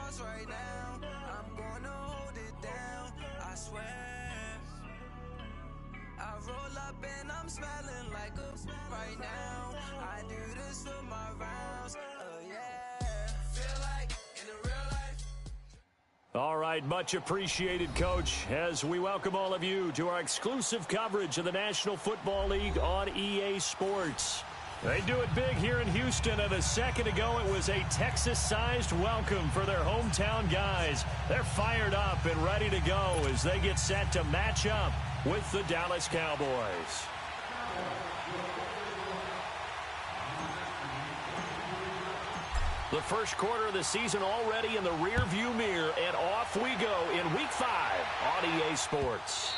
lost right now. I'm gonna hold it down, I swear. I roll up and I'm smelling like a right now. I do this for my rounds, yeah. Feel like in the real life. All right, much appreciated, Coach, as we welcome all of you to our exclusive coverage of the National Football League on EA Sports. They do it big here in Houston, and a second ago it was a Texas-sized welcome for their hometown guys. They're fired up and ready to go as they get set to match up with the Dallas Cowboys. The first quarter of the season already in the rearview mirror, and off we go in Week 5 on EA Sports.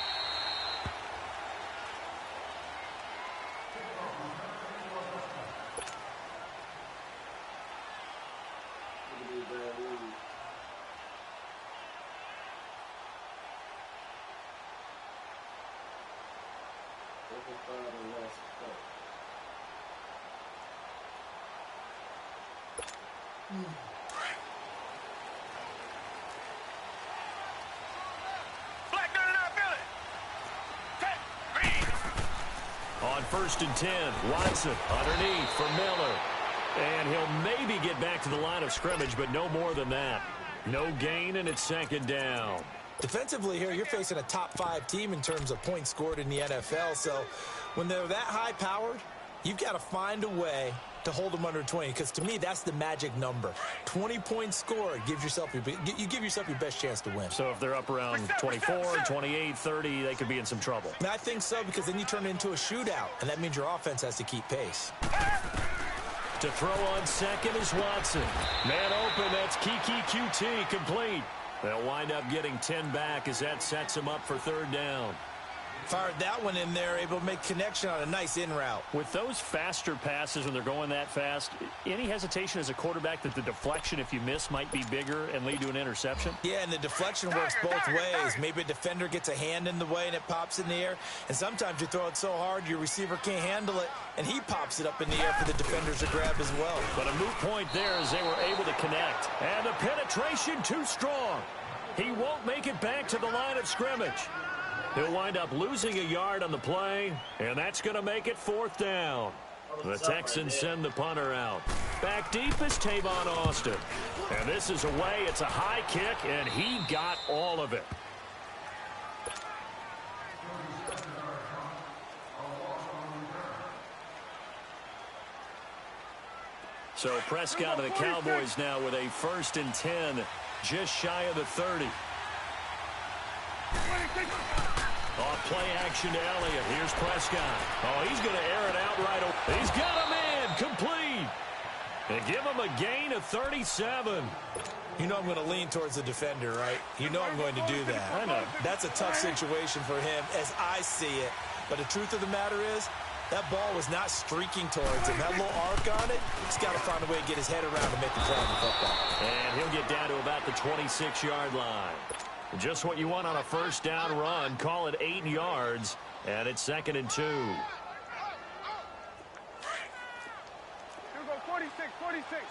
On 1st and 10, Watson underneath for Miller. And he'll maybe get back to the line of scrimmage, but no more than that. No gain, and it's 2nd down. Defensively here, you're facing a top 5 team in terms of points scored in the NFL. So when they're that high-powered, you've got to find a way to hold them under 20, because to me, that's the magic number. 20 points scored, you give yourself your best chance to win. So if they're up around 24, 28, 30, they could be in some trouble. And I think so, because then you turn it into a shootout, and that means your offense has to keep pace. To throw on second is Watson. Man open, that's Kiki QT, complete. They'll wind up getting 10 back as that sets them up for 3rd down. Fired that one in there, able to make connection on a nice in route. With those faster passes when they're going that fast, any hesitation as a quarterback that the deflection, if you miss, might be bigger and lead to an interception? Yeah, and the deflection works both ways. Maybe a defender gets a hand in the way and it pops in the air. And sometimes you throw it so hard your receiver can't handle it, and he pops it up in the air for the defenders to grab as well. But a moot point there as they were able to connect. And the penetration too strong. He won't make it back to the line of scrimmage. He'll wind up losing a yard on the play, and that's going to make it 4th down. The Texans send the punter out. Back deep is Tavon Austin. And this is away. It's a high kick, and he got all of it. So Prescott and the Cowboys now with a 1st and 10, just shy of the 30. Off play action to Elliott. Here's Prescott. Oh, he's going to air it out right away. He's got a man complete. They give him a gain of 37. You know I'm going to lean towards the defender, right? You know I'm going to do that. I know. That's a tough situation for him as I see it. But the truth of the matter is, that ball was not streaking towards him. That little arc on it, he's got to find a way to get his head around to make the play on the football. And he'll get down to about the 26-yard line. Just what you want on a 1st down run. Call it 8 yards, and it's 2nd and 2. Here we go, 46, 46.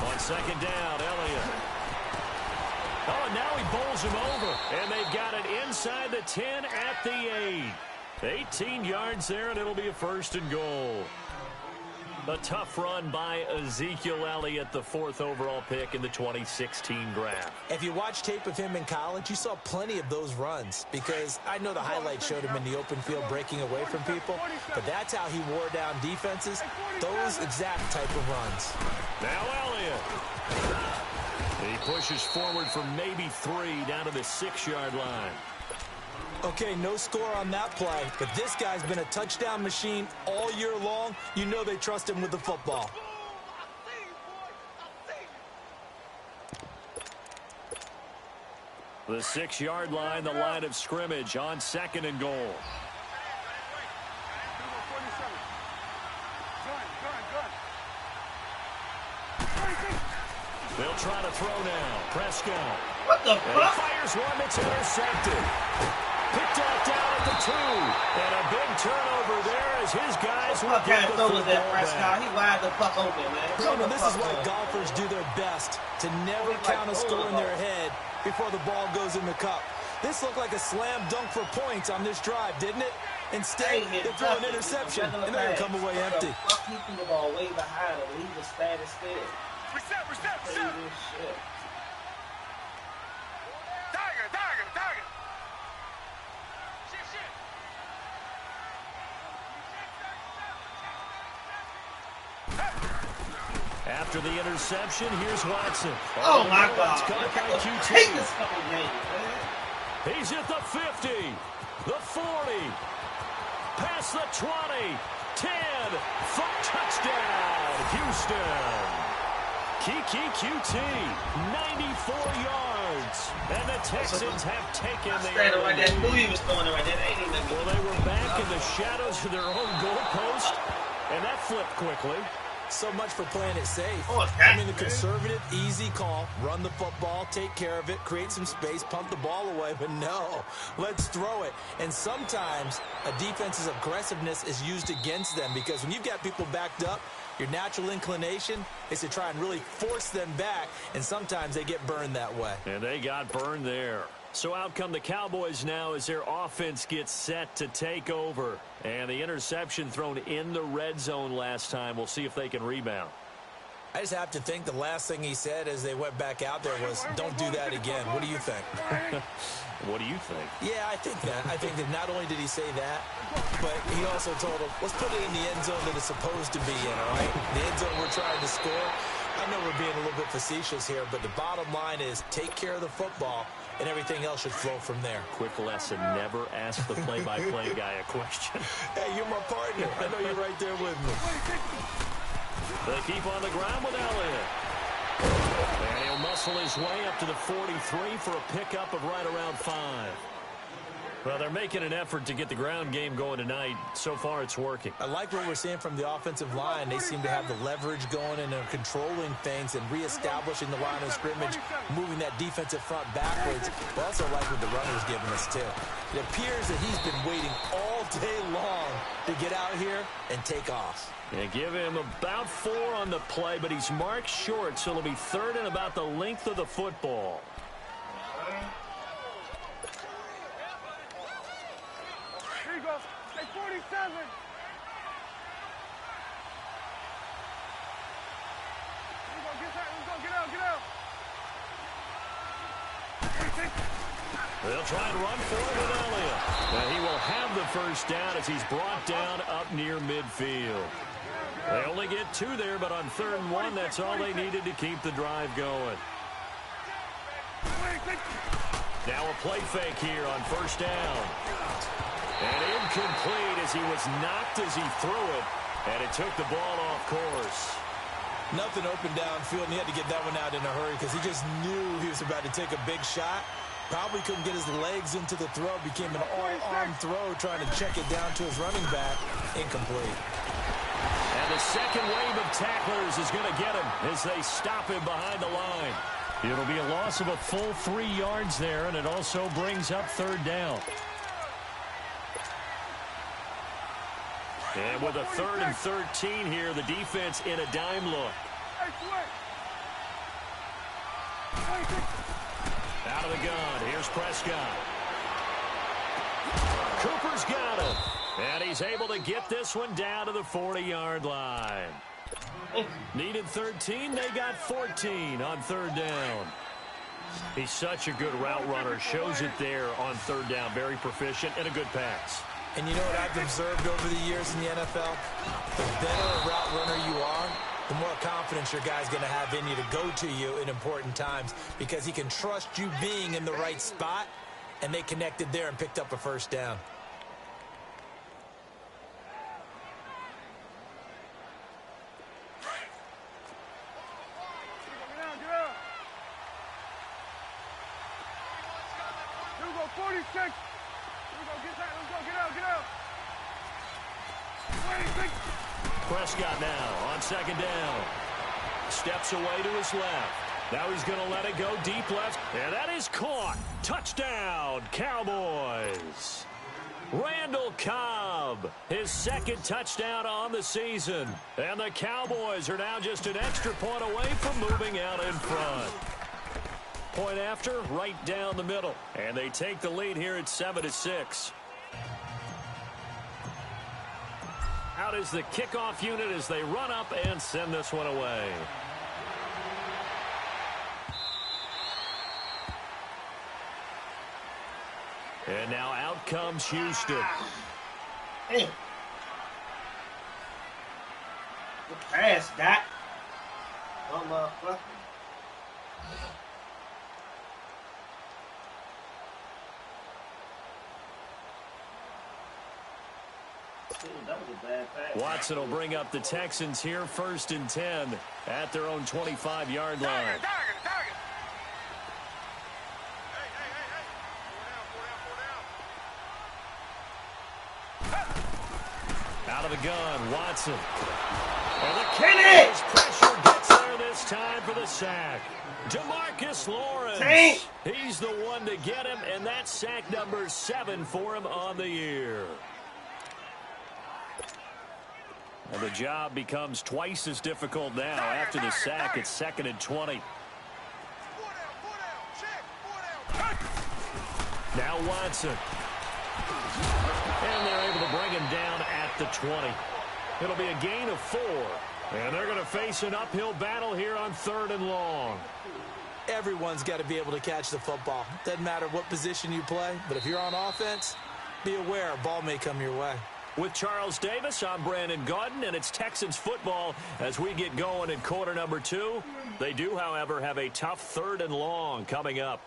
On 2nd down, Elliott. Oh, and now he bowls him over, and they've got it inside the 10 at the 8. 18 yards there, and it'll be a 1st and goal. A tough run by Ezekiel Elliott, the 4th overall pick in the 2016 draft. If you watch tape of him in college, you saw plenty of those runs, because I know the highlights showed him in the open field breaking away from people, but that's how he wore down defenses, those exact type of runs. Now Elliott. He pushes forward for maybe 3 down to the 6-yard line. Okay, no score on that play, but this guy's been a touchdown machine all year long. You know they trust him with the football. The 6-yard line, the line of scrimmage on 2nd and goal. They'll try to throw now. Prescott. What the fuck? Fires one that's intercepted. Picked off down at the 2. And a big turnover there as his guys will What kind of throw was that, Prescott? He wide the fuck open, man. This is why golfers do their best to never count a score in their head before the ball goes in the cup. This looked like a slam dunk for points on this drive, didn't it? Instead, they throw an interception, and they're going to come away empty. He threw the ball way behind him, and he was fat as still. Reset. Shit. Tiger. After the interception, here's Watson. Oh my God. Caught by I QT. hate this fucking game, man. He's at the 50, the 40, past the 20, 10, for touchdown, Houston. Kiki QT, 94 yards, and the Texans have taken the lead. Right there. Who he was throwing it right there? Well, they were back in the shadows of their own goalpost, and that flipped quickly. So much for playing it safe. Oh, I mean, the conservative, easy call, run the football, take care of it, create some space, pump the ball away, but no, let's throw it. And sometimes a defense's aggressiveness is used against them because when you've got people backed up, your natural inclination is to try and really force them back, and sometimes they get burned that way. And they got burned there. So out come the Cowboys now as their offense gets set to take over. And the interception thrown in the red zone last time. We'll see if they can rebound. I just have to think the last thing he said as they went back out there was, don't do that again. What do you think? What do you think? Yeah, I think that. I think that not only did he say that, but he also told him, let's put it in the end zone that it's supposed to be in, all right? The end zone we're trying to score. I know we're being a little bit facetious here, but the bottom line is take care of the football, and everything else should flow from there. Quick lesson, never ask the play-by-play guy a question. Hey, you're my partner. I know you're right there with me. They keep on the ground with Elliott. And he'll muscle his way up to the 43 for a pickup of right around 5. Well, they're making an effort to get the ground game going tonight. So far, it's working. I like what we're seeing from the offensive line. They seem to have the leverage going and are controlling things and reestablishing the line of scrimmage, moving that defensive front backwards. I also like what the runner's giving us, too. It appears that he's been waiting all day long to get out here and take off. They give him about 4 on the play, but he's marked short, so it'll be third and about the length of the football. Here you go. Hey, 47. Here you go. Get out. Get out. They'll try and run for it with Elliott. Now he will have the first down as he's brought down up near midfield. They only get 2 there, but on 3rd and 1, that's all they needed to keep the drive going. Now a play fake here on 1st down. And incomplete as he was knocked as he threw it, and it took the ball off course. Nothing open downfield, and he had to get that one out in a hurry because he just knew he was about to take a big shot. Probably couldn't get his legs into the throw. Became an all-arm throw trying to check it down to his running back. Incomplete. And the second wave of tacklers is going to get him as they stop him behind the line. It'll be a loss of a full 3 yards there, and it also brings up 3rd down. And with a 3rd and 13 here, the defense in a dime look. Out of the gun, here's Prescott. Cooper's got him. And he's able to get this one down to the 40-yard line. Needed 13, they got 14 on 3rd down. He's such a good route runner. Shows it there on 3rd down. Very proficient and a good pass. And you know what I've observed over the years in the NFL? The better a route runner you are, the more confidence your guy's going to have in you to go to you in important times because he can trust you being in the right spot, and they connected there and picked up a 1st down. Get out. Here we go, 46. Get out. Prescott now on 2nd down. Steps away to his left. Now he's going to let it go deep left. And that is caught. Touchdown, Cowboys. Randall Cobb, his second touchdown on the season. And the Cowboys are now just an extra point away from moving out in front. Point after, right down the middle. And they take the lead here at 7-6. Out is the kickoff unit as they run up and send this one away. And now out comes Houston. Hey. Good pass, Doc. Oh, motherfucker. That was a bad pass. Watson will bring up the Texans here 1st and 10 at their own 25-yard line. Out of the gun, Watson. And the Cowboys pressure gets there this time for the sack. DeMarcus Lawrence. He's the one to get him, and that's sack number 7 for him on the year. And the job becomes twice as difficult now after the sack. It's 2nd and 20. Now Watson. And they're able to bring him down at the 20. It'll be a gain of 4. And they're going to face an uphill battle here on 3rd and long. Everyone's got to be able to catch the football. Doesn't matter what position you play, but if you're on offense, be aware a ball may come your way. With Charles Davis, I'm Brandon Gaudin, and it's Texans football as we get going in quarter number 2. They do, however, have a tough 3rd and long coming up.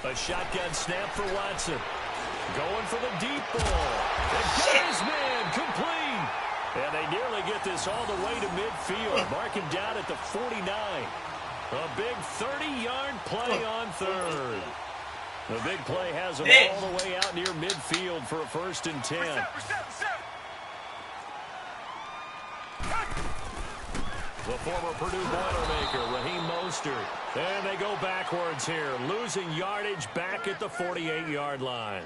A shotgun snap for Watson. Going for the deep ball. And got his man complete. And they nearly get this all the way to midfield. Mark him down at the 49. A big 30-yard play on 3rd. The big play has him all the way out near midfield for a 1st and 10. The former Purdue Boilermaker, Raheem Mostert. And they go backwards here, losing yardage back at the 48-yard line.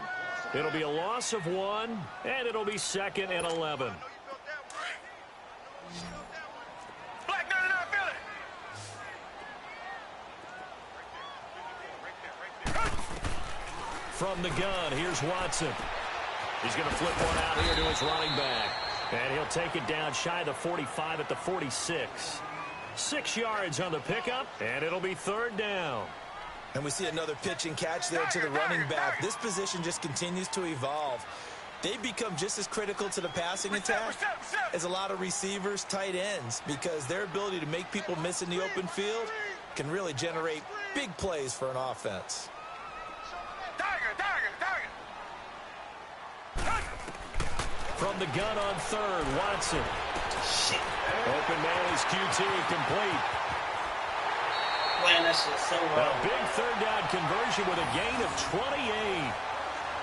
It'll be a loss of 1, and it'll be 2nd and 11. From the gun, here's Watson. He's going to flip one out here to his running back. And he'll take it down shy of the 45 at the 46. 6 yards on the pickup, and it'll be 3rd down. And we see another pitch and catch there to the running back. This position just continues to evolve. They've become just as critical to the passing attack as a lot of receivers, tight ends, because their ability to make people miss in the open field can really generate big plays for an offense. From the gun on 3rd, Watson. Open man is QT, complete. Man, that shit's so wrong. A big 3rd down conversion with a gain of 28.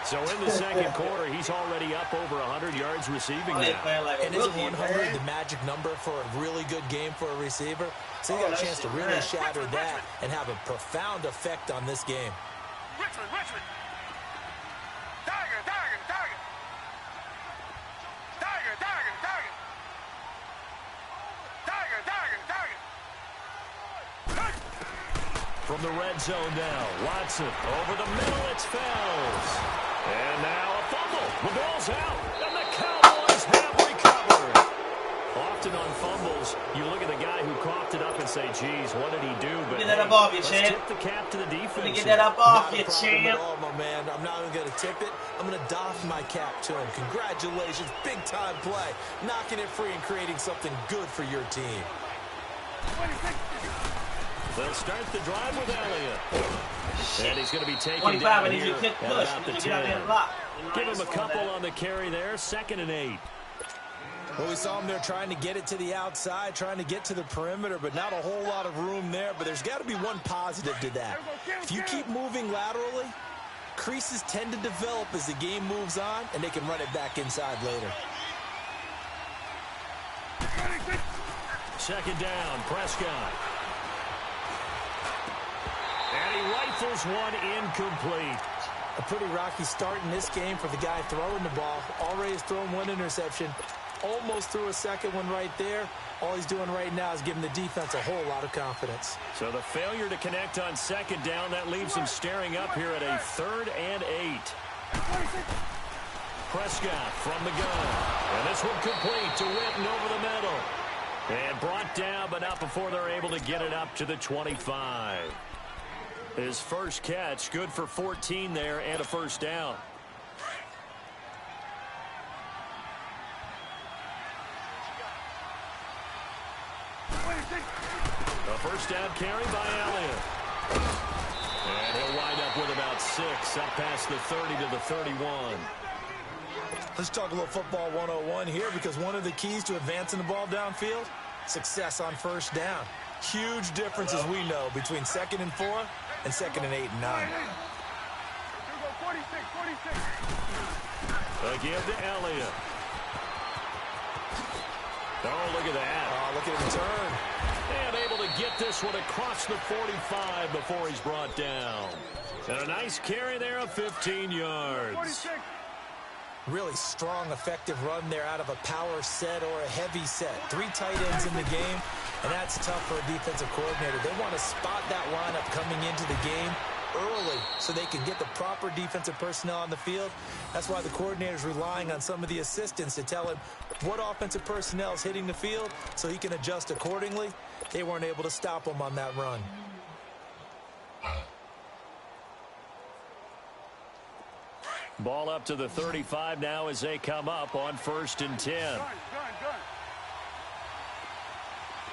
So in the 2nd quarter, he's already up over 100 yards receiving now. And isn't 100 the magic number for a really good game for a receiver? So he got a chance to really shatter that and have a profound effect on this game. Richmond. From the red zone now, Watson over the middle, it's Fells. And now a fumble. The ball's out, and the Cowboys have recovered. Often on fumbles, you look at the guy who coughed it up and say, geez, what did he do? But get that up off you, let's champ. tip the cap to the defense. Get that up off you, champ. Not a problem at all, my man. I'm not even going to tip it. I'm going to doff my cap to him. Congratulations. Big-time play. Knocking it free and creating something good for your team. They'll start the drive with Elliott. And he's going to be taken 25, down and here he's a kick at push. about the Get 10. out there and block. Give him a couple on the carry there. 2nd and 8. Well, we saw him there trying to get it to the outside, trying to get to the perimeter, but not a whole lot of room there. But there's got to be one positive to that. If you keep moving laterally, creases tend to develop as the game moves on, and they can run it back inside later. 2nd down, Prescott. And he rifles one incomplete. A pretty rocky start in this game for the guy throwing the ball. Already has thrown one interception. Almost threw a second one right there. All he's doing right now is giving the defense a whole lot of confidence. So the failure to connect on 2nd down, that leaves him staring up here at a 3rd and 8. Prescott from the gun. And this one complete to Witten over the middle. And brought down, but not before they're able to get it up to the 25. His first catch, good for 14 there and a 1st down. A 1st down carry by Elliott. And he'll wind up with about 6 up past the 30 to the 31. Let's talk a little football 101 here, because one of the keys to advancing the ball downfield, success on 1st down. Huge difference, as we know, between 2nd and 4 and 2nd and 8 and 9. 46. Again to Elliott. Oh, look at that. Oh, look at him turn. And able to get this one across the 45 before he's brought down. And a nice carry there of 15 yards. 46. Really strong, effective run there out of a power set or a heavy set. 3 tight ends in the game, and that's tough for a defensive coordinator. They want to spot that lineup coming into the game early so they can get the proper defensive personnel on the field. That's why the coordinator's relying on some of the assistants to tell him what offensive personnel is hitting the field so he can adjust accordingly. They weren't able to stop him on that run. Ball up to the 35 now as they come up on 1st and 10. Gun. Here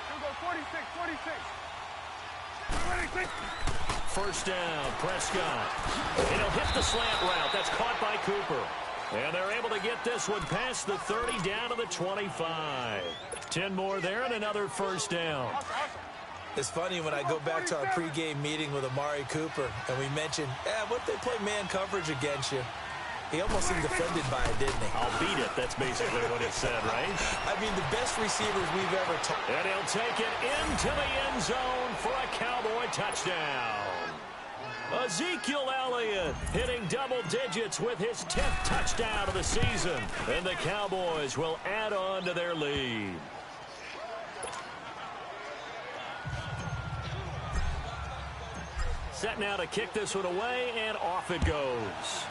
we go, 46. 1st down, Prescott. And he'll hit the slant route. That's caught by Cooper. And they're able to get this one past the 30 down to the 25. 10 more there and another 1st down. It's funny when I go back to our pregame meeting with Amari Cooper and we mentioned, what if they play man coverage against you? He almost seemed offended by it, didn't he? I'll beat it. That's basically what he said, right? I mean, the best receivers we've ever taught. And he'll take it into the end zone for a Cowboy touchdown. Ezekiel Elliott hitting double digits with his 10th touchdown of the season. And the Cowboys will add on to their lead. Set now to kick this one away, and off it goes.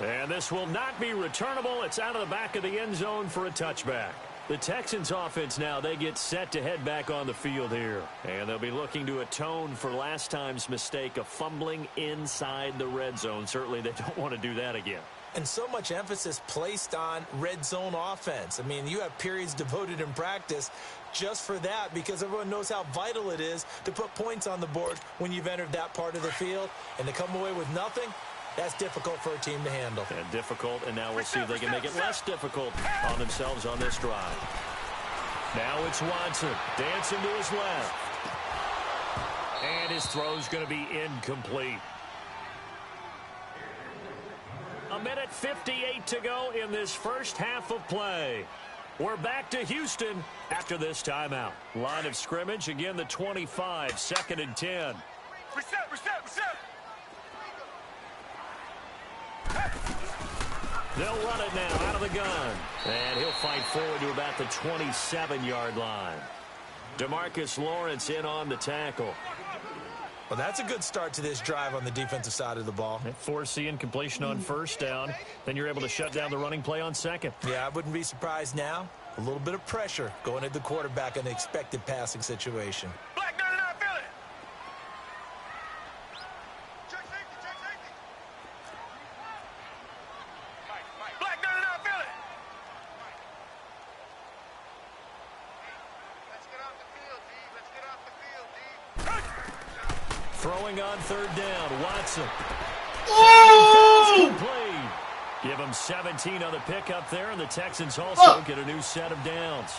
And this will not be returnable. It's out of the back of the end zone for a touchback. The Texans offense now, they get set to head back on the field here. And they'll be looking to atone for last time's mistake of fumbling inside the red zone. Certainly they don't want to do that again. And so much emphasis placed on red zone offense. I mean, you have periods devoted in practice just for that, because everyone knows how vital it is to put points on the board when you've entered that part of the field. And to come away with nothing, that's difficult for a team to handle. And difficult, and now we'll see if they can make it less difficult on themselves on this drive. Now it's Watson dancing to his left. And his throw's going to be incomplete. 1:58 to go in this first half of play. We're back to Houston after this timeout. Line of scrimmage, again the 25, 2nd and 10. Reset. They'll run it now out of the gun. And he'll fight forward to about the 27-yard line. DeMarcus Lawrence in on the tackle. Well, that's a good start to this drive on the defensive side of the ball. Forcing completion on 1st down. Then you're able to shut down the running play on 2nd. Yeah, I wouldn't be surprised now. A little bit of pressure going at the quarterback in an expected passing situation. Black 99, feel it. Check safety. Black 99, feel it. Throwing on third down, Watson. Ooh! Complete. Give them 17 on the pickup there, and the Texans also get a new set of downs.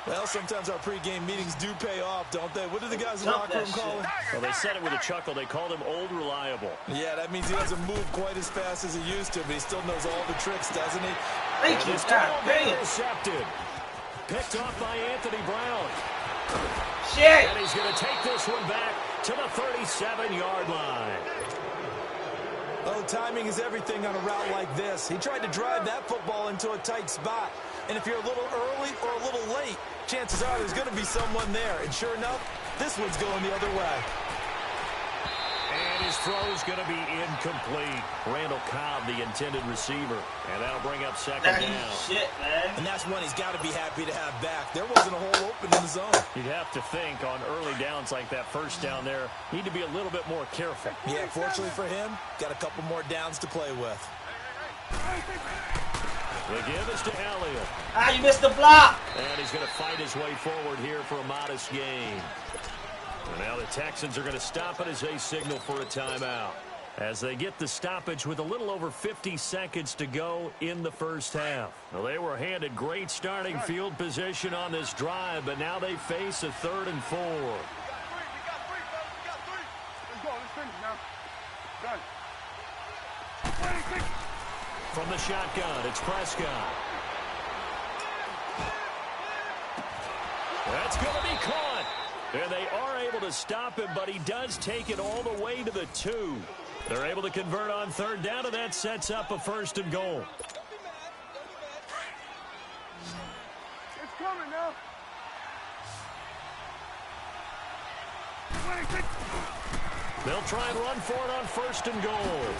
Well, sometimes our pregame meetings do pay off, don't they? What do the guys in the locker room call him? Well, they said it with a chuckle. They called him Old Reliable. Yeah, that means he doesn't move quite as fast as he used to, but he still knows all the tricks, doesn't he? Thank you, God damn. Intercepted. Picked off by Anthony Brown. Shit. And he's going to take this one back to the 37-yard line. Oh, timing is everything on a route like this. He tried to drive that football into a tight spot. And if you're a little early or a little late, chances are there's going to be someone there. And sure enough, this one's going the other way. And his throw's going to be incomplete. Randall Cobb, the intended receiver. And that'll bring up second down. Shit, man. And that's one he's got to be happy to have back. There wasn't a hole open in the zone. You'd have to think on early downs like that first down there, need to be a little bit more careful. Yeah, fortunately for him, got a couple more downs to play with. The give is to Elliott. Ah, you missed the block. And he's going to fight his way forward here for a modest gain. And now the Texans are going to stop it as they signal for a timeout. As they get the stoppage with a little over 50 seconds to go in the first half. Well, they were handed great starting field position on this drive, but now they face a 3rd and 4. We got three, folks. We got three. Let's go. Let's finish now. Done. 26. From the shotgun, it's Prescott. That's going to be caught. And they are able to stop him, but he does take it all the way to the 2. They're able to convert on third down, and that sets up a 1st and goal. It's coming now. 26. They'll try and run for it on 1st and goal.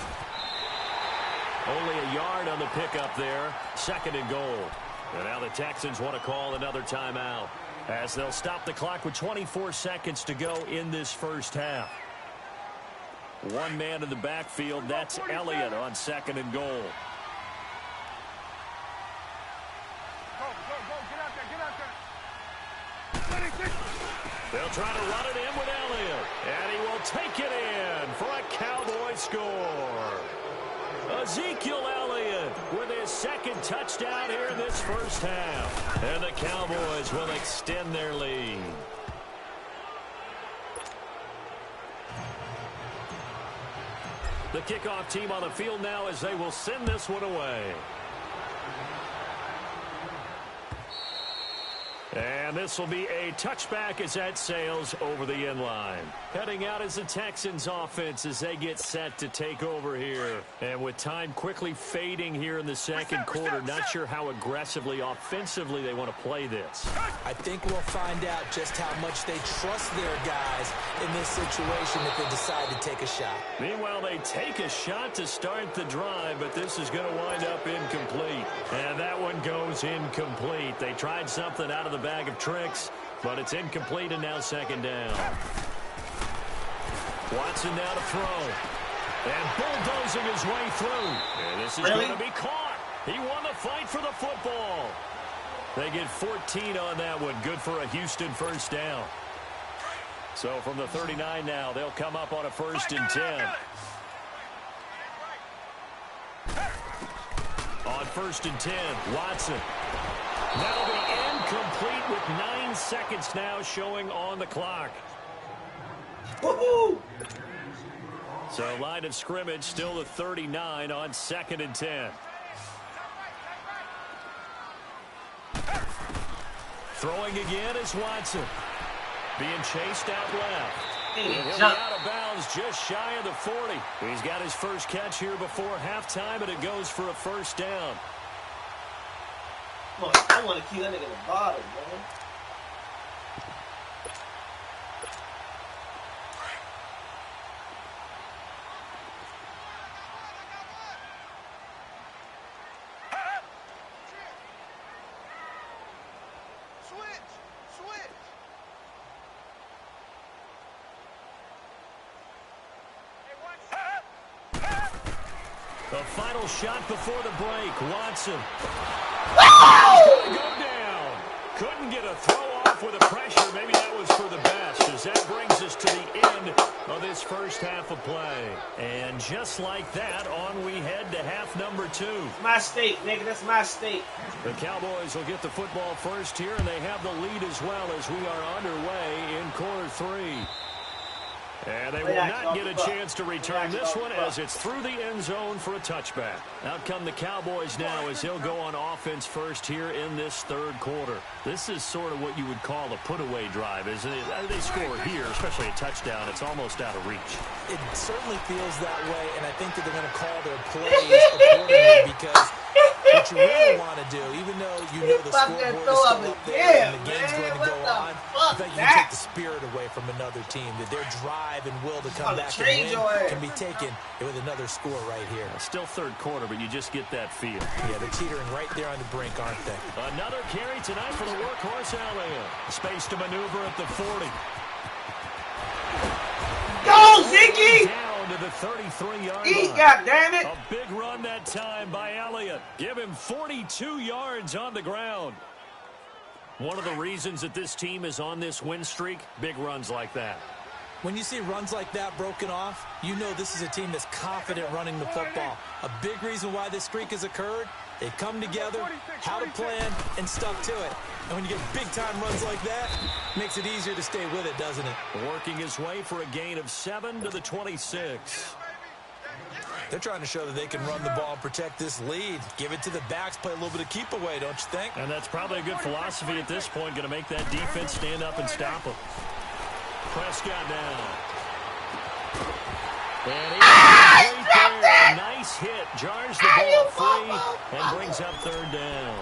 Only a yard on the pickup there. 2nd and goal. And now the Texans want to call another timeout, as they'll stop the clock with 24 seconds to go in this first half. One man in the backfield, that's Elliott on 2nd and goal. Go. Get out there. 26. They'll try to run it in with Elliott, and he will take it in for a Cowboy score. Ezekiel Elliott with his 2nd touchdown here in this first half. And the Cowboys will extend their lead. The kickoff team on the field now as they will send this one away. And this will be a touchback as that sails over the end line. Heading out is the Texans offense as they get set to take over here. And with time quickly fading here in the second quarter, not sure how aggressively, offensively they want to play this. I think we'll find out just how much they trust their guys in this situation if they decide to take a shot. Meanwhile, they take a shot to start the drive, but this is going to wind up incomplete. And that one goes incomplete. They tried something out of the bag of tricks, but it's incomplete, and now 2nd down. Watson now to throw. And bulldozing his way through. And this is going to be caught. He won the fight for the football. They get 14 on that one. Good for a Houston 1st down. So from the 39 now, they'll come up on a 1st and 10. On 1st and 10, Watson. That'll be incomplete with 9 seconds now showing on the clock. Woohoo! So line of scrimmage still the 39 on 2nd and 10. Throwing again is Watson. Being chased out left. And he'll be out of bounds just shy of the 40. He's got his first catch here before halftime, and it goes for a 1st down. Come on, I want to keep that nigga in the bottom, man. The final shot before the break. Watson. He's going to go down. Couldn't get a throw off off with the pressure. Maybe that was for the best, as that brings us to the end of this first half of play. And just like that, on we head to half number 2. My state, nigga. That's my state. The Cowboys will get the football first here, and they have the lead as well as we are underway in quarter 3. And they will not get a chance to return this one as it's through the end zone for a touchback. Out come the Cowboys now as they'll go on offense first here in this third quarter. This is sort of what you would call a put-away drive, isn't it? They score here, especially a touchdown. It's almost out of reach. It certainly feels that way, and I think that they're going to call their plays accordingly because what you really want to do, even though you know the scoreboard is still up there and the game's going to go on, I think you can take the spirit away from another team, that their drive and will to come back and win can be taken with another score right here. Still third quarter, but you just get that feel. Yeah, they're teetering right there on the brink, aren't they? Another carry tonight for the workhorse Elliott. Space to maneuver at the 40. Go, Ziggy! Down to the 33-yard Eat, line. goddammit! A big run that time by Elliott. Give him 42 yards on the ground. One of the reasons that this team is on this win streak, big runs like that. When you see runs like that broken off, you know this is a team that's confident running the football. A big reason why this streak has occurred, they've come together, had a plan, and stuck to it. And when you get big-time runs like that, it makes it easier to stay with it, doesn't it? Working his way for a gain of 7 to the 26. They're trying to show that they can run the ball and protect this lead. Give it to the backs, play a little bit of keep away, don't you think? And that's probably a good philosophy at this point, going to make that defense stand up and stop them. Prescott down. And he's right there. A nice hit. Jars the ball free and brings up third down.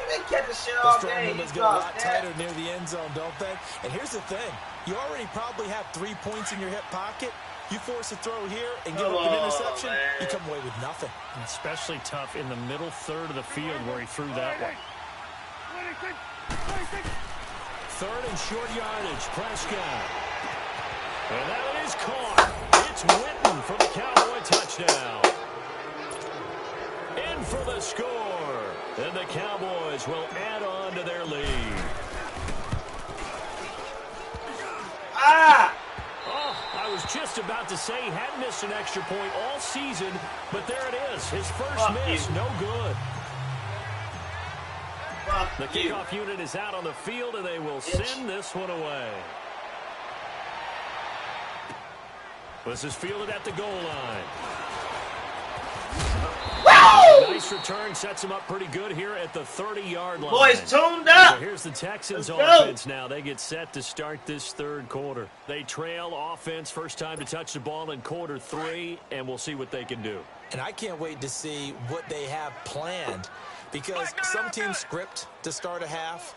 They catch the shit The all strong day. movements get a lot tighter near the end zone, don't they? And here's the thing. You already probably have 3 points in your hip pocket. You force a throw here and give up an interception, you come away with nothing. Especially tough in the middle third of the field where he threw that one. Third and short yardage, Prescott. And that is caught. It's Witten for the Cowboy touchdown. In for the score. And the Cowboys will add on to their lead. Oh, I was just about to say he hadn't missed an extra point all season, but there it is. His first miss, no good. The kickoff unit is out on the field, and they will send this one away. This is fielded at the goal line. Nice return, sets him up pretty good here at the 30-yard line. Boys tuned up. So here's the Texans offense now. They get set to start this third quarter. They trail offense, first time to touch the ball in quarter 3, and we'll see what they can do. And I can't wait to see what they have planned, because some teams script to start a half.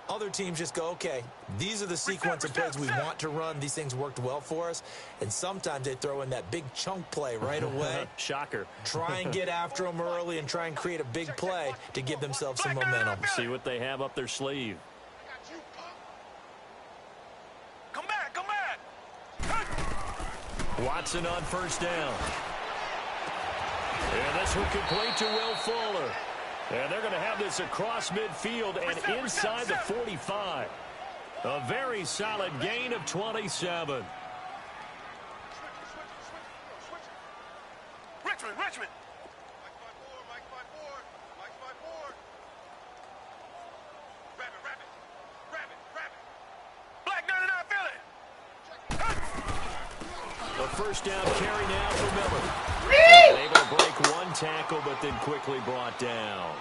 Other teams just go, okay, these are the sequence of plays we want to run. These things worked well for us. And sometimes they throw in that big chunk play right away. Shocker. Try and get after them early and try and create a big play to give themselves some momentum. See what they have up their sleeve. Come back, come back. Watson on first down. And this one complete to Will Fuller. And they're going to have this across midfield and inside the 45. A very solid gain of 27. Richmond. Mike 5-4. Mike 5-4. Rabbit. Black 99 Philly. A first down carry now for Miller. Able to break one tackle, but then quickly brought down.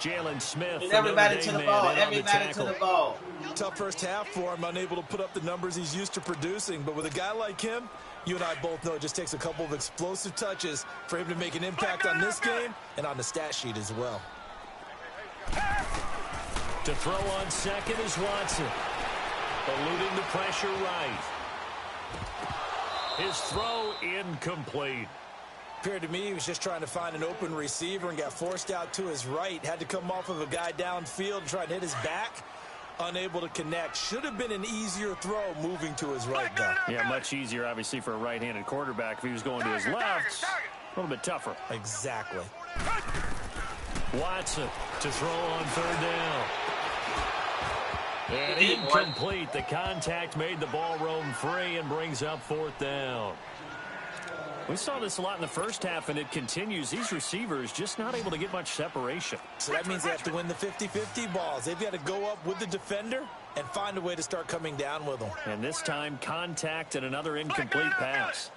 Jalen Smith. Everybody to the ball. Everybody to the ball. Tough first half for him, unable to put up the numbers he's used to producing. But with a guy like him, you and I both know it just takes a couple of explosive touches for him to make an impact on this game and on the stat sheet as well. To throw on second is Watson. Eluding the pressure right. His throw incomplete. Appeared to me he was just trying to find an open receiver and got forced out to his right. Had to come off of a guy downfield and try to hit his back. Unable to connect. Should have been an easier throw moving to his right, though. Yeah, much easier, obviously, for a right-handed quarterback. If he was going to his left, a little bit tougher. Exactly. Watson to throw on third down. And incomplete. The contact made the ball roam free and brings up 4th down. We saw this a lot in the first half, and it continues. These receivers just not able to get much separation. So that means they have to win the 50-50 balls. They've got to go up with the defender and find a way to start coming down with them. And this time, contact and another incomplete pass.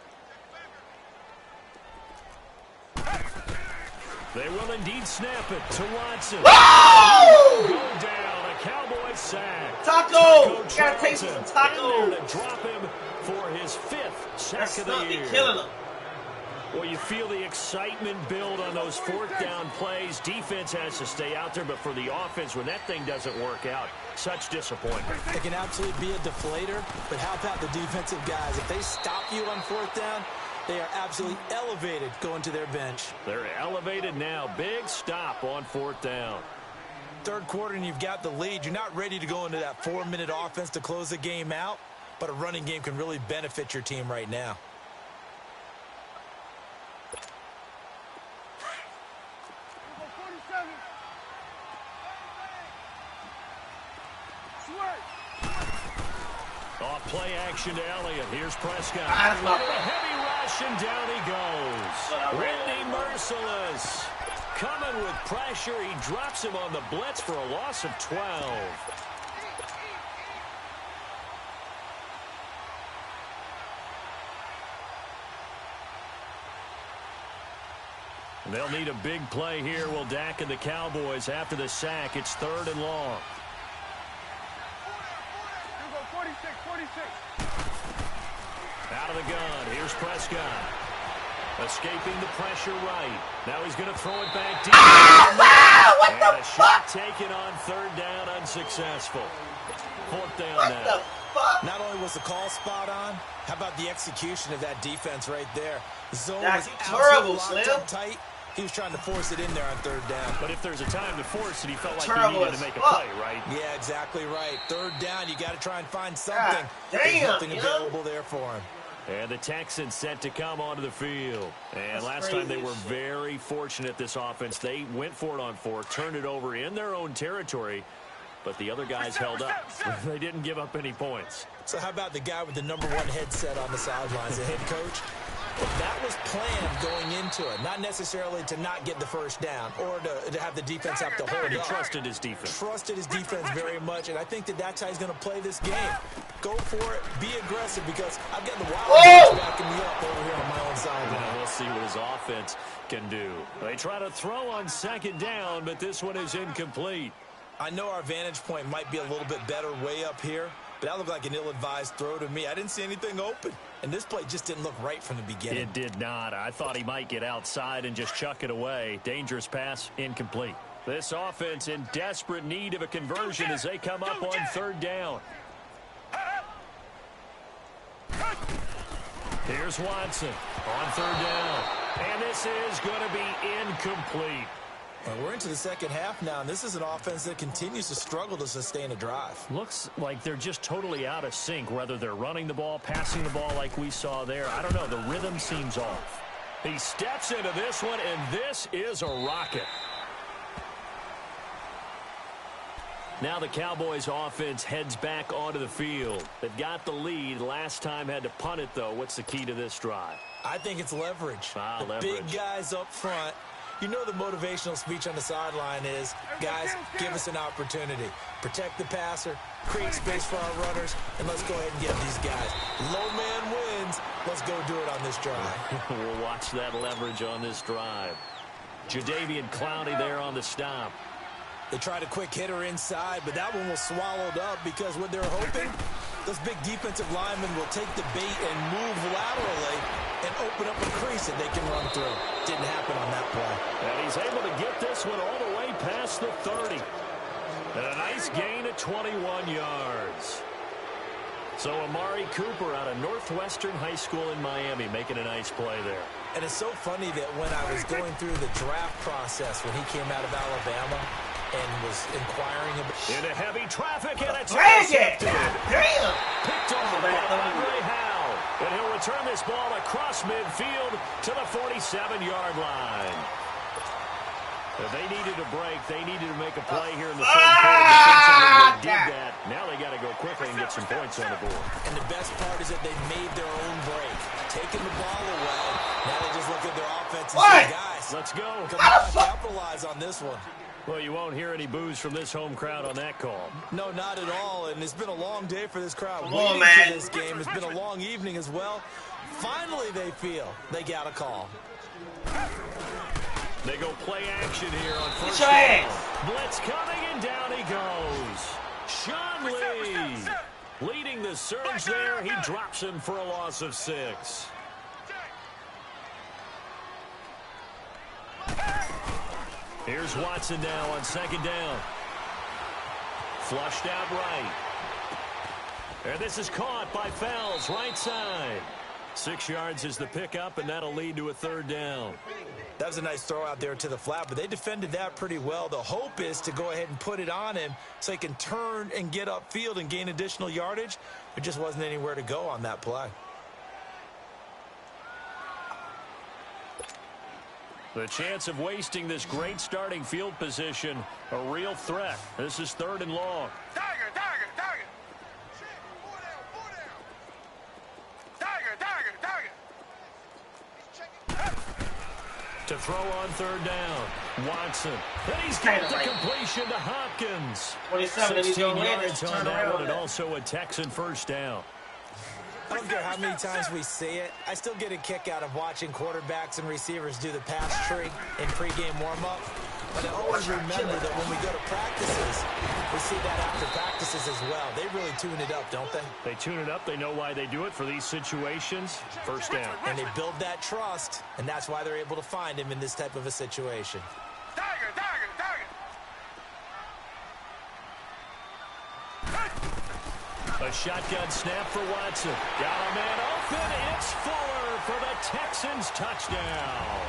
They will indeed snap it to Watson. Whoa! Go down. A Cowboy sack. Taco! Gotta take some tacos. In there to drop him for his 5th sack of the year. Killing him. Well, you feel the excitement build on those 4th down plays. Defense has to stay out there, but for the offense, when that thing doesn't work out, such disappointment. It can absolutely be a deflator, but how about the defensive guys? If they stop you on 4th down, they are absolutely elevated going to their bench. They're elevated now. Big stop on 4th down. 3rd quarter and you've got the lead. You're not ready to go into that 4-minute offense to close the game out, but a running game can really benefit your team right now. Off play action to Elliott. Here's Prescott. That's my A heavy rush, and down he goes. Whitney merciless. Coming with pressure. He drops him on the blitz for a loss of 12. They'll need a big play here. Will Dak and the Cowboys after the sack. It's 3rd and long. 46. Out of the gun. Here's Prescott. Escaping the pressure right. Now he's going to throw it back deep. What the a fuck? shot taken on 3rd down, unsuccessful. 4th down What now. the fuck? Not only was the call spot on, how about the execution of that defense right there? The zone That's was terrible, absolutely locked Slim. up tight. He was trying to force it in there on 3rd down. But if there's a time to force it, he felt like he Terrible needed as to make a fuck. play, right? Yeah, exactly right. 3rd down, you got to try and find something. God There's damn, nothing yo. available there for him. And the Texans set to come onto the field. And That's last time they crazy were shit. very fortunate, this offense. They went for it on 4th, turned it over in their own territory, but the other guys held up. They didn't give up any points. So how about the guy with the #1 headset on the sidelines, the head coach? That was planned going into it, not necessarily to not get the 1st down or to have the defense have to hold But he up. trusted his defense. Trusted his defense very much, and I think that's how he's going to play this game. Go for it, be aggressive, because I've got the Wildcats backing me up over here on my own side. And we'll see what his offense can do. They try to throw on 2nd down, but this one is incomplete. I know our vantage point might be a little bit better way up here, but that looked like an ill-advised throw to me. I didn't see anything open, and this play just didn't look right from the beginning. It did not. I thought he might get outside and just chuck it away. Dangerous pass, incomplete. This offense in desperate need of a conversion as they come up on 3rd down. Here's Watson on 3rd down. And this is going to be incomplete. Well, we're into the second half now, and this is an offense that continues to struggle to sustain a drive. Looks like they're just totally out of sync, whether they're running the ball, passing the ball like we saw there. I don't know. The rhythm seems off. He steps into this one, and this is a rocket. Now the Cowboys offense heads back onto the field. They've got the lead. Last time had to punt it, though. What's the key to this drive? I think it's leverage. The Leverage. big guys up front. You know the motivational speech on the sideline is, guys, give us an opportunity. Protect the passer, create space for our runners, and let's go ahead and get these guys. Low man wins. Let's go do it on this drive. We'll watch that leverage on this drive. Jadeveon Clowney there on the stop. They tried a quick hitter inside, but that one was swallowed up because what they're hoping, those big defensive linemen will take the bait and move laterally and open up a crease that they can run through. Didn't happen on that play. And he's able to get this one all the way past the 30. And a nice gain of 21 yards. So Amari Cooper out of Northwestern High School in Miami making a nice play there. And it's so funny that when I was going through the draft process when he came out of Alabama and was inquiring about... Into heavy traffic, and it's Drag it! intercepted. Damn! Picked off by Andre Howe. And he'll return this ball across midfield to the 47-yard line. If they needed a break, they needed to make a play here in the third quarter. Defensively, they did that. Now they got to go quickly and get some points on the board. And the best part is that they made their own break. Taking the ball away. Now they just look at their offense and say, guys, let's go. Come on, capitalize on this one. Well, you won't hear any boos from this home crowd on that call. No, not at all. And it's been a long day for this crowd. Come on, waiting man. for this game. It's been a long evening as well. Finally, they feel they got a call. They go play action here on first Get your down. ass. Blitz coming, and down he goes. Sean Lee leading the surge there. He drops him for a loss of 6. Here's Watson now on second down. Flushed out right. And this is caught by Fells, right side. 6 yards is the pickup, and that'll lead to a third down. That was a nice throw out there to the flat, but they defended that pretty well. The hope is to go ahead and put it on him so he can turn and get upfield and gain additional yardage. There just wasn't anywhere to go on that play. The chance of wasting this great starting field position, a real threat. This is 3rd and long. Tiger. To throw on 3rd down. Watson. And he's got the completion to Hopkins. 27, 16 yards on that one, and also a Texan first down. I don't care how many times we see it. I still get a kick out of watching quarterbacks and receivers do the pass tree in pregame warm-up. But I always remember that when we go to practices, we see that after practices as well. They really tune it up, don't they? They tune it up. They know why they do it for these situations. First down. And they build that trust, and that's why they're able to find him in this type of a situation. Tiger. A shotgun snap for Watson. Got a man open. It's Fuller for the Texans touchdown.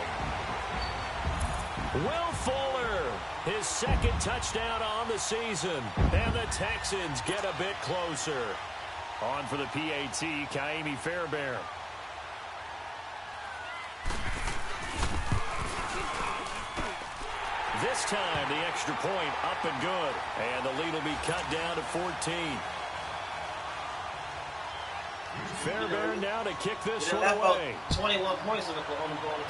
Will Fuller, his 2nd touchdown on the season. And the Texans get a bit closer. On for the PAT, Kaimi Fairbairn. This time, the extra point up and good. And the lead will be cut down to 14. Fairbairn now to kick this one away. 21 points on the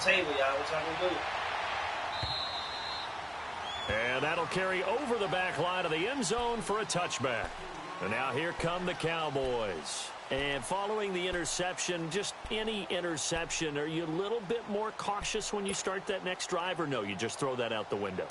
table, y'all. What y'all gonna do? And that'll carry over the back line of the end zone for a touchback. And now here come the Cowboys. And following the interception, just any interception, are you a little bit more cautious when you start that next drive, or no, you just throw that out the window?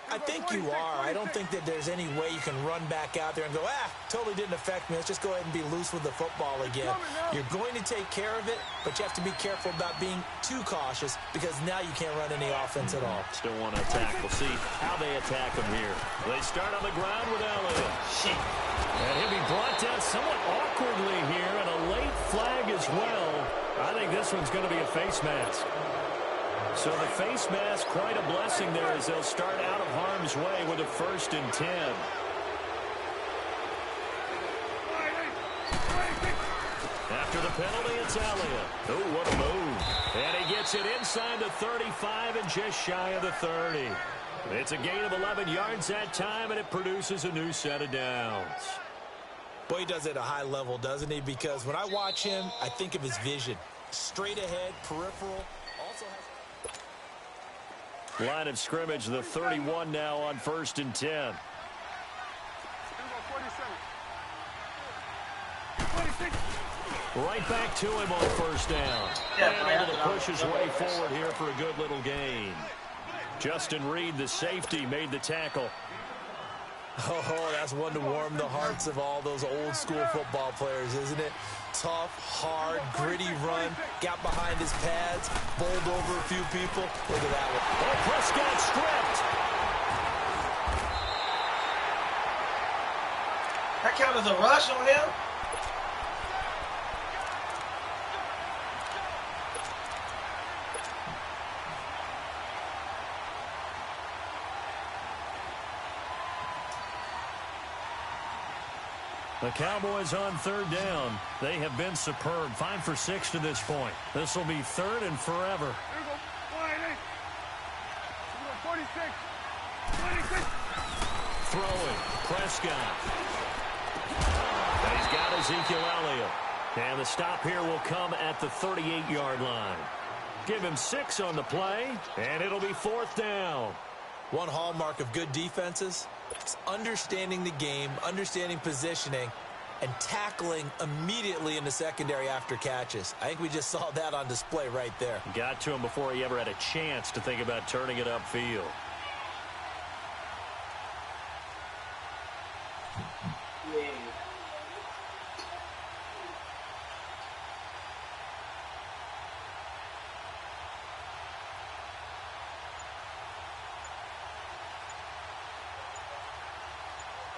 I think you are. I don't think that there's any way you can run back out there and go, totally didn't affect me. Let's just go ahead and be loose with the football again. You're going to take care of it, but you have to be careful about being too cautious because now you can't run any offense at all. Still want to attack. We'll see how they attack them here. They start on the ground with Elliott. And he'll be brought down somewhat awkwardly here, and a late flag as well. I think this one's going to be a face mask. So the face mask, quite a blessing there as they'll start out of harm's way with a 1st and 10. After the penalty, it's Elliott. Oh, what a move. And he gets it inside the 35 and just shy of the 30. It's a gain of 11 yards that time, and it produces a new set of downs. Boy, he does it at a high level, doesn't he? Because when I watch him, I think of his vision. Straight ahead, peripheral. Also has... Line of scrimmage, the 31 now on 1st and 10. Right back to him on 1st down. And able to push his way forward here for a good little gain. Justin Reed, the safety, made the tackle. Oh, that's one to warm the hearts of all those old school football players, isn't it? Tough, hard, gritty run. Got behind his pads, bowled over a few people. Look at that one. Oh, Prescott stripped. That count as a rush on him? The Cowboys on 3rd down. They have been superb. 5 for 6 to this point. This will be 3rd and forever. 46. Throwing. Prescott. Ezekiel Elliott. And the stop here will come at the 38-yard line. Give him 6 on the play, and it'll be 4th down. One hallmark of good defenses is understanding the game, understanding positioning, and tackling immediately in the secondary after catches. I think we just saw that on display right there. Got to him before he ever had a chance to think about turning it upfield.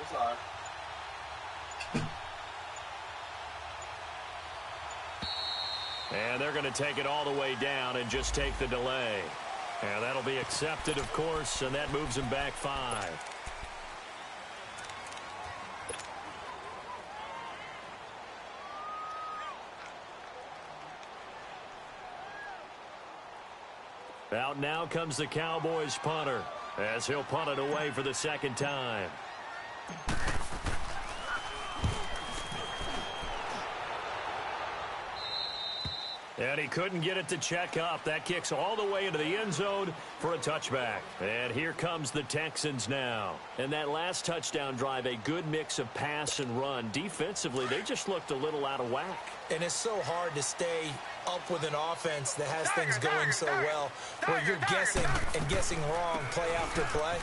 Sorry. And they're going to take it all the way down and just take the delay. And that'll be accepted, of course, and that moves him back 5. Out now comes the Cowboys punter, as he'll punt it away for the 2nd time. And he couldn't get it to check up. That kicks all the way into the end zone for a touchback. And here comes the Texans now. And that last touchdown drive, a good mix of pass and run. Defensively, they just looked a little out of whack. And it's so hard to stay up with an offense that has things going so well, where you're guessing and guessing wrong play after play.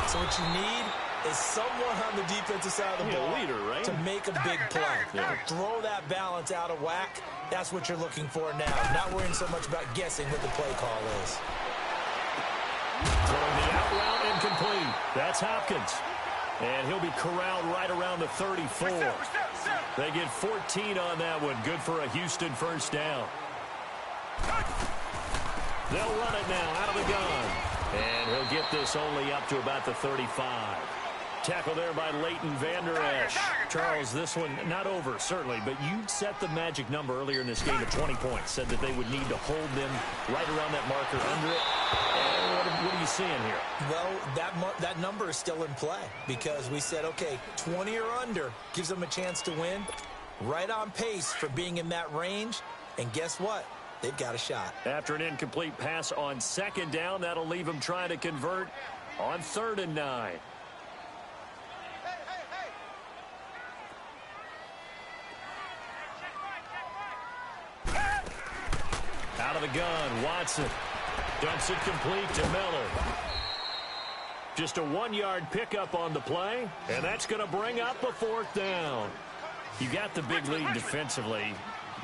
So what you need is someone on the defensive side of the ball leader, right? to make a big play. Yeah. Throw that balance out of whack. That's what you're looking for now. Not worrying so much about guessing what the play call is. Throwing the out route incomplete. That's Hopkins. And he'll be corralled right around the 34. They get 14 on that one. Good for a Houston 1st down. They'll run it now out of the gun. And he'll get this only up to about the 35. Tackle there by Leighton Vander Esch. Charles, this one not over, certainly, but you set the magic number earlier in this game at 20 points. Said that they would need to hold them right around that marker under it. What are you seeing here? Well, that number is still in play because we said, okay, 20 or under gives them a chance to win. Right on pace for being in that range. And guess what? They've got a shot. After an incomplete pass on 2nd down, that'll leave them trying to convert on 3rd and 9. Out of the gun, Watson dumps it complete to Miller. Just a 1-yard pickup on the play, and that's going to bring up a 4th down. You got the big lead defensively,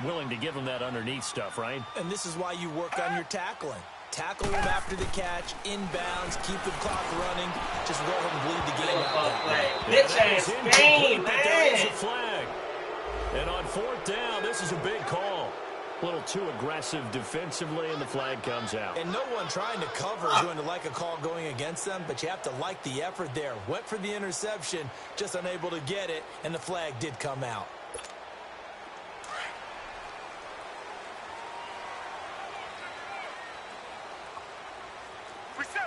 willing to give them that underneath stuff, right? And this is why you work on your tackling. Tackle them after the catch, inbounds, keep the clock running. Just go ahead and bleed the game out. Bitch ass game, man. There is a flag. And on 4th down, this is a big call. A little too aggressive defensively, and the flag comes out. And no one trying to cover is going to like a call going against them, but you have to like the effort there. Went for the interception, just unable to get it, and the flag did come out. Reset.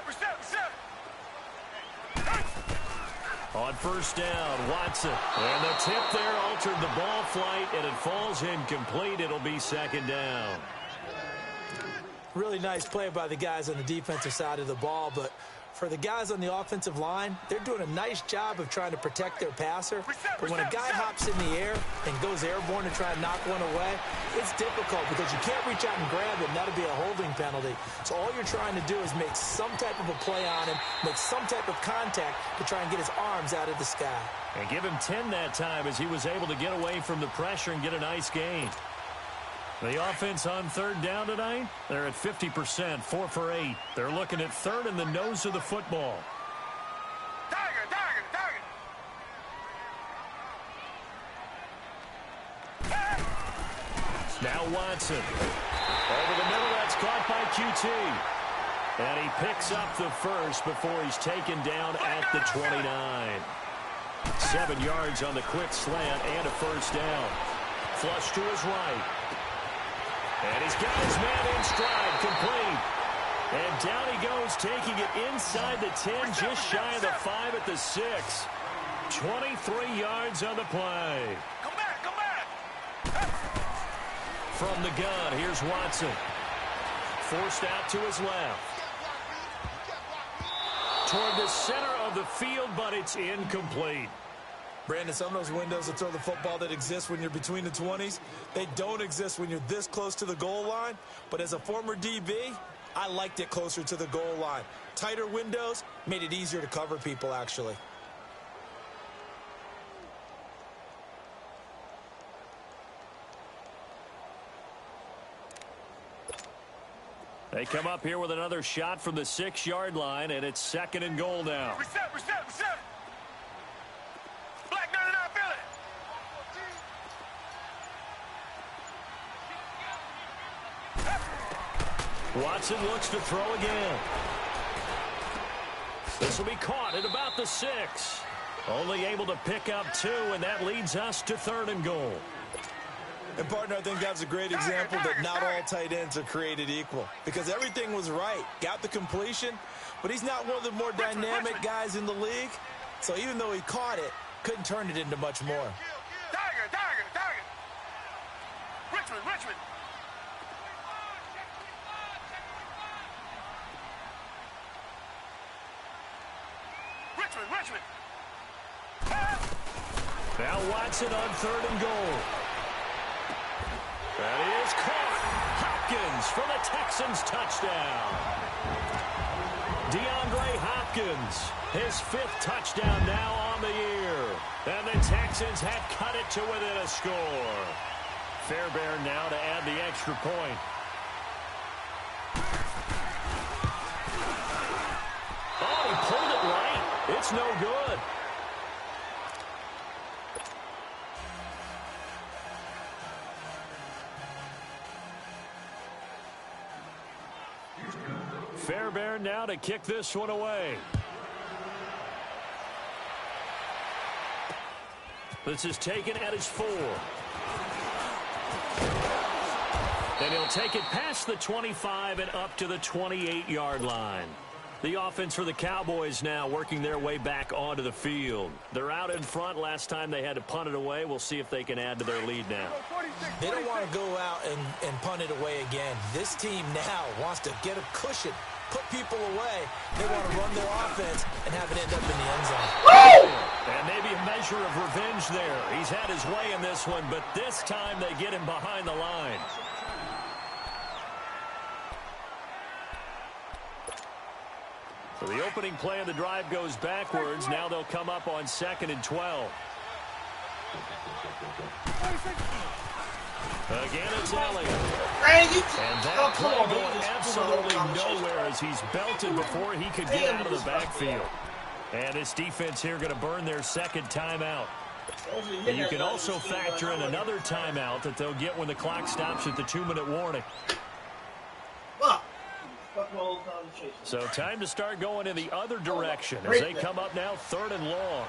On 1st down, Watson. And the tip there altered the ball flight, and it falls incomplete. It'll be 2nd down. Really nice play by the guys on the defensive side of the ball, but for the guys on the offensive line, they're doing a nice job of trying to protect their passer. But when a guy hops in the air and goes airborne to try and knock one away, it's difficult because you can't reach out and grab it, and that'll be a holding penalty. So all you're trying to do is make some type of a play on him, make some type of contact to try and get his arms out of the sky. And give him 10 that time as he was able to get away from the pressure and get a nice gain. The offense on 3rd down tonight, they're at 50%, 4 for 8. They're looking at 3rd in the nose of the football. Target. Now Watson. Over the middle, that's caught by QT. And he picks up the 1st before he's taken down at the 29. 7 yards on the quick slant and a 1st down. Flush to his right. And he's got his man in stride, complete. And down he goes, taking it inside the 10, just shy of the 5 at the 6. 23 yards on the play. Come back. from the gun. Here's Watson. Forced out to his left. Toward the center of the field, but it's incomplete. Brandon, some of those windows to throw the football that exist when you're between the 20s, they don't exist when you're this close to the goal line. But as a former DB, I liked it closer to the goal line. Tighter windows made it easier to cover people, actually. They come up here with another shot from the 6-yard line, and it's 2nd and goal now. Reset. Black 99, feel it. Watson looks to throw again. This will be caught at about the 6. Only able to pick up 2, and that leads us to 3rd and goal. And, partner, I think that's a great example that not all tight ends are created equal. Because everything was right. Got the completion, but he's not one of the more dynamic guys in the league. So even though he caught it, couldn't turn it into much more. Tiger. Richmond. Now Watson on 3rd and goal. That is caught. Hopkins for the Texans touchdown. DeAndre Hopkins, his 5th touchdown now on the year. And the Texans have cut it to within a score. Fairbairn now to add the extra point. Oh, he pulled it right. It's no good. Fairbairn now to kick this one away. This is taken at his 4. And he'll take it past the 25 and up to the 28-yard line. The offense for the Cowboys now working their way back onto the field. They're out in front. Last time they had to punt it away. We'll see if they can add to their lead now. They don't want to go out and punt it away again. This team now wants to get a cushion, put people away. They want to run their offense and have it end up in the end zone. And maybe a measure of revenge there. He's had his way in this one, but this time they get him behind the line. So the opening play of the drive goes backwards. Now they'll come up on 2nd and 12. Again, it's Elliott. And that play going absolutely nowhere as he's belted before he could get out of the backfield. And this defense here going to burn their 2nd timeout. And you can also factor in another timeout that they'll get when the clock stops at the 2-minute warning. So time to start going in the other direction as they come up now 3rd and long.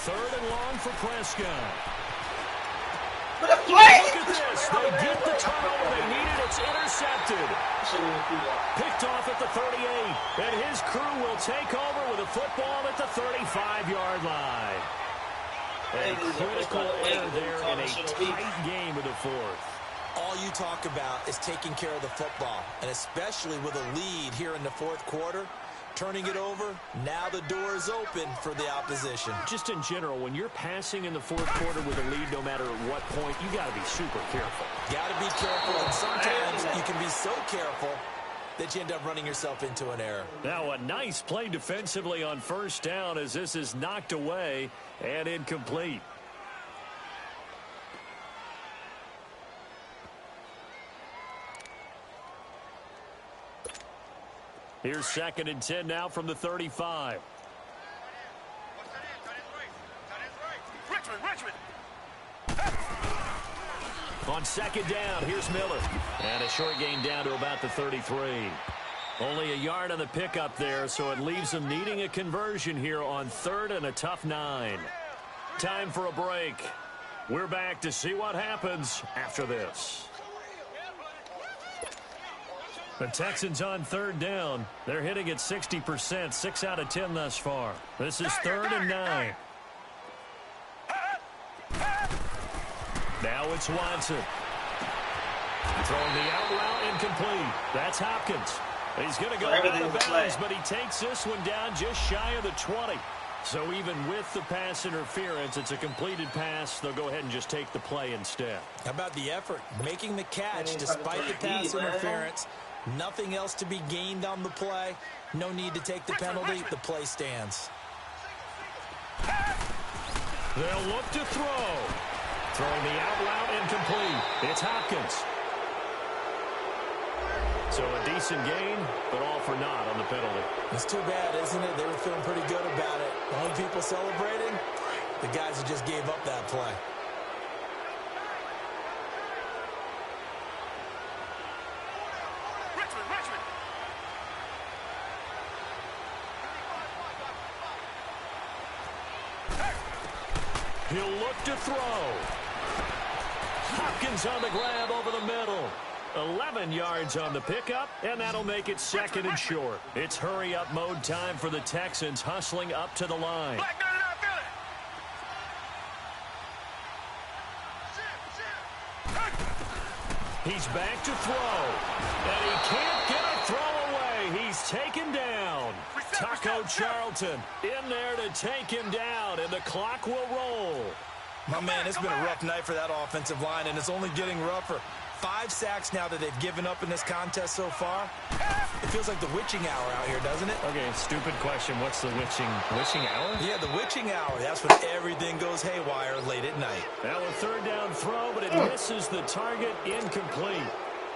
Third and long for Prescott. Look at this. They get the turnover they needed. It's intercepted. Picked off at the 38. And his crew will take over with a football at the 35-yard line. A critical error there in a tight game of the 4th. All you talk about is taking care of the football, and especially with a lead here in the 4th quarter, turning it over, now the door is open for the opposition. Just in general, when you're passing in the 4th quarter with a lead, no matter at what point, you got to be super careful. Got to be careful, and sometimes you can be so careful that you end up running yourself into an error. Now a nice play defensively on 1st down as this is knocked away and incomplete. Here's 2nd and 10 now from the 35. Richmond. On 2nd down, here's Miller. And a short gain down to about the 33. Only a yard on the pickup there, so it leaves them needing a conversion here on 3rd and a tough 9. Time for a break. We're back to see what happens after this. The Texans on 3rd down. They're hitting at 60%, 6 out of 10 thus far. This is 3rd and 9. Now it's Watson. Throwing the out route incomplete. That's Hopkins. He's going to go out of bounds, but he takes this one down just shy of the 20. So even with the pass interference, it's a completed pass. They'll go ahead and just take the play instead. How about the effort? Making the catch despite the pass interference. Nothing else to be gained on the play. No need to take the penalty. The play stands. They'll look to throw. Throwing the out route incomplete. It's Hopkins. So a decent gain, but all for naught on the penalty. It's too bad, isn't it? They were feeling pretty good about it. The only people celebrating, the guys who just gave up that play. He'll look to throw. Hopkins on the grab over the middle. 11 yards on the pickup, and that'll make it second and short. It's hurry-up mode time for the Texans, hustling up to the line. He's back to throw, and he can't get a throw away. He's taken down. Taco Charlton in there to take him down, and the clock will roll. My man, it's been a rough night for that offensive line, and it's only getting rougher. 5 sacks now that they've given up in this contest so far. It feels like the witching hour out here, doesn't it? Okay, stupid question. What's the witching hour? Yeah, the witching hour. That's when everything goes haywire late at night. Now a third down throw, but it misses the target. Incomplete.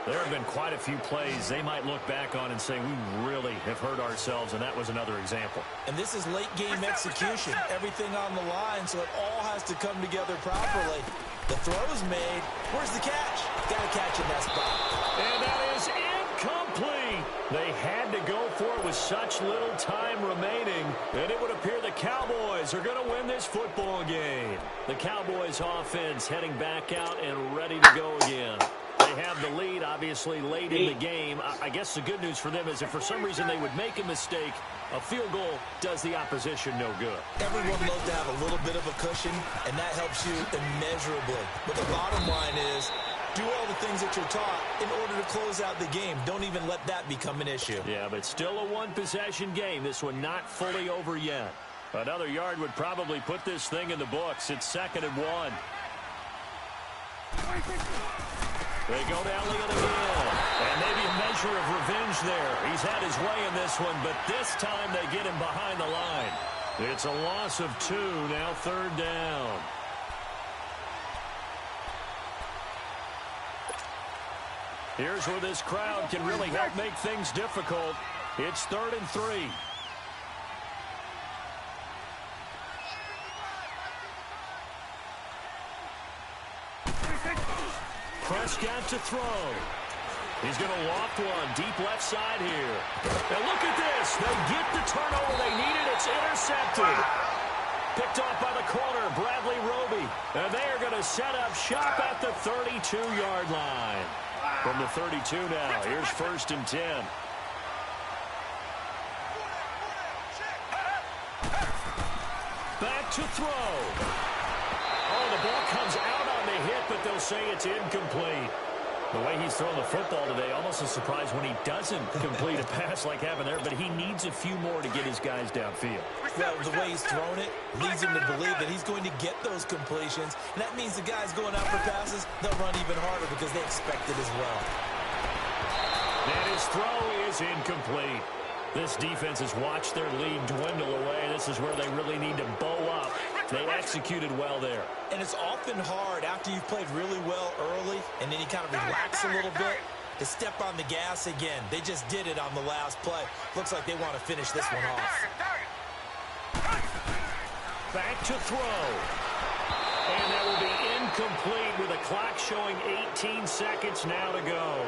There have been quite a few plays they might look back on and say, we really have hurt ourselves, and that was another example. And this is late-game execution. Everything on the line, so it all has to come together properly. The throw's made. Where's the catch? Got to catch in that spot. And that is incomplete. They had to go for it with such little time remaining, and it would appear the Cowboys are going to win this football game. The Cowboys offense heading back out and ready to go again. They have the lead, obviously, late in the game. I guess the good news for them is if for some reason they would make a mistake, a field goal does the opposition no good. Everyone loves to have a little bit of a cushion, and that helps you immeasurably. But the bottom line is, do all the things that you're taught in order to close out the game. Don't even let that become an issue. Yeah, but still a one-possession game. This one not fully over yet. Another yard would probably put this thing in the books. It's 2nd and 1. They go to Elliott again. And maybe a measure of revenge there. He's had his way in this one, but this time they get him behind the line. It's a loss of 2, now 3rd down. Here's where this crowd can really help make things difficult. It's 3rd and 3. Prescott to throw. He's going to loft one deep left side here. And look at this. They get the turnover they needed. It's intercepted. Picked off by the corner, Bradley Roby. And they are going to set up shop at the 32-yard line. From the 32 now, here's 1st and 10. Back to throw. Oh, the ball comes out on the hit, but they'll say it's incomplete. The way he's thrown the football today, almost a surprise when he doesn't complete a pass like happened there, but he needs a few more to get his guys downfield. Well, the way he's thrown it leads him to believe that he's going to get those completions, and that means the guys going out for passes, they'll run even harder because they expect it as well. And his throw is incomplete. This defense has watched their lead dwindle away. This is where they really need to bow up. They executed well there. And it's often hard after you've played really well early and then you kind of relax a little bit to step on the gas again. They just did it on the last play. Looks like they want to finish this one off. Back to throw. And that will be incomplete with a clock showing 18 seconds now to go.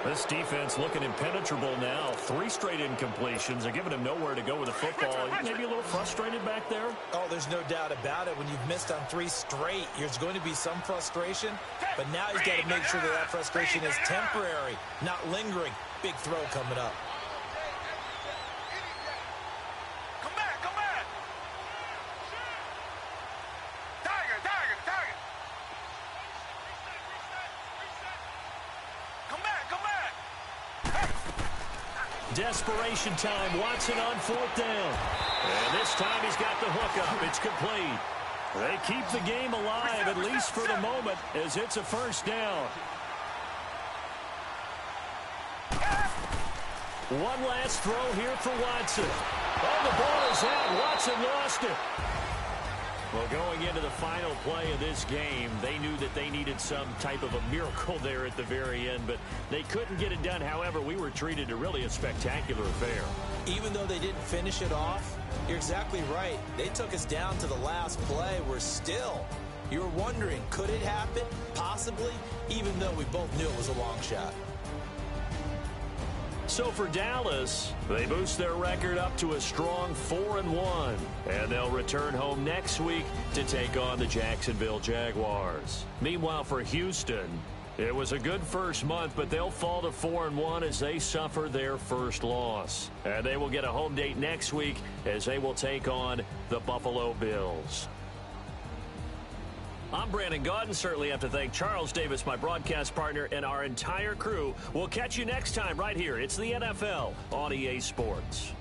This defense looking impenetrable now. 3 straight incompletions. They're giving him nowhere to go with the football. Maybe a little frustrated back there. Oh, there's no doubt about it. When you've missed on 3 straight, there's going to be some frustration. But now he's got to make sure that that frustration is temporary, not lingering. Big throw coming up. Come back, come back. Tiger, tiger, tiger. desperation time. Watson on 4th down. And this time he's got the hook up. It's complete. They keep the game alive, at least for the moment, as it's a 1st down. One last throw here for Watson. Oh, the ball is out. Watson lost it. Well, going into the final play of this game, they knew that they needed some type of a miracle there at the very end, but they couldn't get it done. However, we were treated to really a spectacular affair. Even though they didn't finish it off, you're exactly right. They took us down to the last play. We're still. You were wondering, could it happen? Possibly, even though we both knew it was a long shot. So for Dallas, they boost their record up to a strong 4-1, and they'll return home next week to take on the Jacksonville Jaguars. Meanwhile, for Houston, it was a good first month, but they'll fall to 4-1 as they suffer their first loss. And they will get a home date next week as they will take on the Buffalo Bills. I'm Brandon Gaudin. Certainly have to thank Charles Davis, my broadcast partner, and our entire crew. We'll catch you next time right here. It's the NFL on EA Sports.